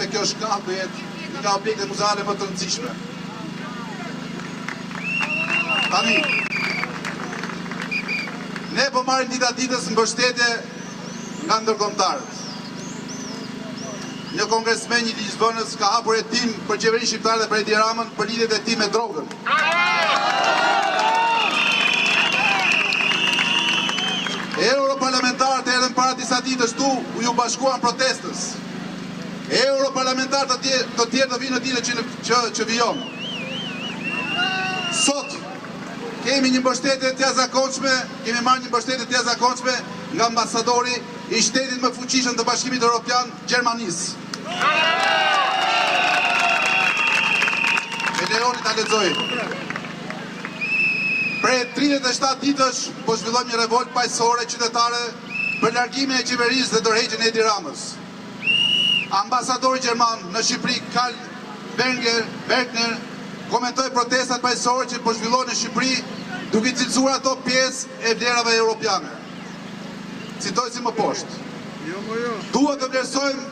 se kjo shkallë do jetë nga objekte muzeale më të rëndësishme. Tani, ne po marrim ditës mbështetje nga ndërkombëtarët. Një kongresmen i Lisbonës ka hapur hetim për qeverinë shqiptare dhe për Edi Ramën për lidhjet e tij me drogën. Europarlamentarët erdhën para disa ditësh tu u ju bashkuan protestës. Europarlamentarë të tjerë do vinë në ditën që vijon. Sot kemi një mbështetje të jashtëzakonshme, kemi marrë një mbështetje të jashtëzakonshme nga ambasadori i shtetit më fuqishëm të Bashkimit Evropian, Gjermanisë. Me lejoni ta lexoj. Prej 37 ditësh po zhvillon një revolt paqësore qytetare për largimin e qeverisë dhe tërheqjen e Edi Ramës. Ambasadori gjerman në Shqipëri, Karl Bergner, komentoi protestat paqësore që po zhvillohen në Shqipëri, duke cilësuar ato pjesë e vlerave europiane. Citoj si më poshtë. Duhet të vlerësojmë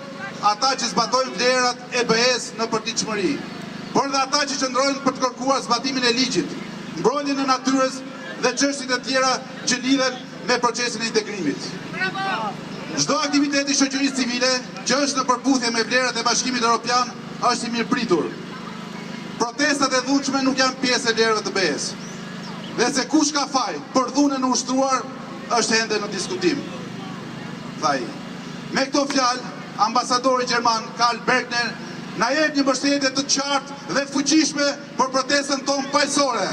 ata që zbatojnë vlerat e BE-s në përditshmëri, por dhe ata që qëndrojnë për të kërkuar zbatimin e ligjit, mbrojtjen e natyrës dhe çështjet e tjera që lidhen me procesin e integrimit. Çdo aktivitet i shoqërisë civile që është në përputhje me vlerat e Bashkimit Evropian është i mirëpritur. Protestat e dhunshme nuk janë pjesë e vlerave të BE-s. Dhe se kush ka faj për dhunën e ushtruar është ende në diskutim. Thaj. Me këto fjalë, ambasadori gjerman Karl Bergner na jep një mbështetje të qartë dhe fuqishme për protestën tonë paqësore.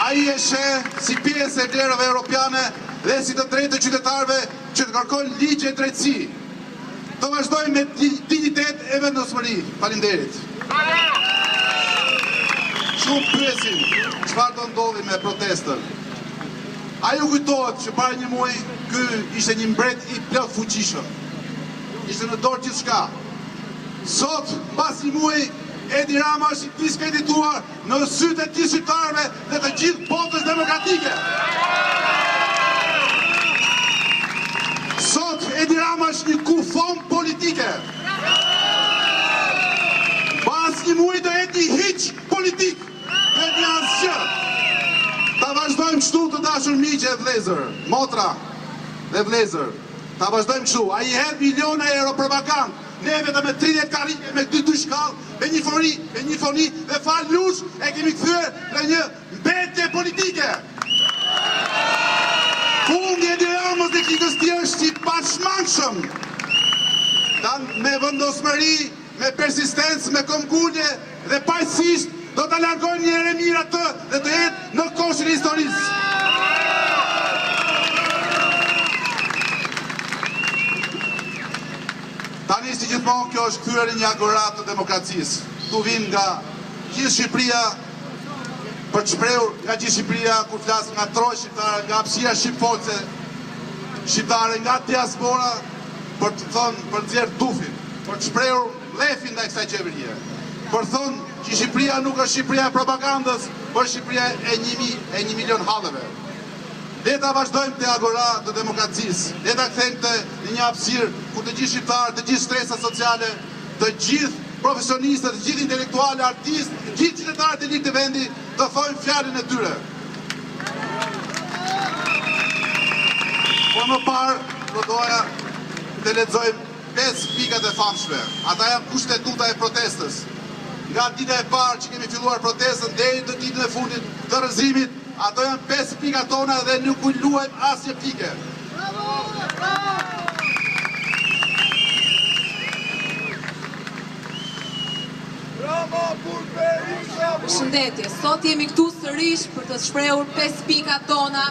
Ai e sheh si pjesë e vlerave europiane dhe si të drejtë të qytetarëve që të kërkojnë ligje e drejtësi. Të vazhdojmë me dignitet e vendosmëri. Faleminderit. Shumë pyesin çfarë do ndodhi me protestën. Ai u kujtohet që para një muaji ky ishte një mbret i plot fuqishëm. Ishte në dorë gjithçka. Sot, pas një muaji, Edi Rama është i diskredituar në sytë e të shqiptarëve dhe të gjithë botës demokratike. Sot, Edi Rama është një kufon politike. Pas një muaji do jetë një hiç politik dhe një asgjë. Ta vazhdojmë kështu të dashur miqë e vëllezër, motra dhe vëllezër. Ta vazhdojmë kështu. Ai hedh miliona euro propagandë. Ne vetëm me 30 karrige, me 2 shkallë, me një foni dhe fal lush e kemi kthyer në një mbetje politike. Fundi e Edi Ramës dhe klikës tjerë është i pashmangshëm. Me vendosmëri, me persistencë, me këmbgulje dhe paqësisht do ta largojnë një herë mirë atë dhe të jetë në koshin e historisë. Tani si gjithmonë kjo është kthyer një agorat të demokracisë. Tu vin nga gjithë Shqipëria për të shprehur nga gjithë Shqipëria kur flas nga troj shqiptare, nga hapësira shqiptare, shqiptare nga diaspora për të thënë për nxjerr dufin, për të shprehur lefin ndaj kësaj qeverie. Për thënë që Shqipëria nuk është Shqipëria e propagandës, por Shqipëria e 1 milion hallëve. Le ta vazhdojmë te agora të demokracisë. Le ta kthejmë te një hapësirë ku të gjithë shqiptarët, të gjithë stresat sociale, të gjithë profesionistët, të gjithë intelektualë, artistë, të gjithë qytetarët e lirë të vendit të thojnë fjalën e tyre. Por më parë do doja të lexojmë 5 pikat e famshme. Ata janë kushtetuta e protestës. Nga dita e parë që kemi filluar protestën deri në ditën e fundit të rrëzimit, ato janë 5 pika tona dhe nuk u luajmë asnjë pike. Përshëndetje, sot jemi këtu sërish për të shprehur 5 pika tona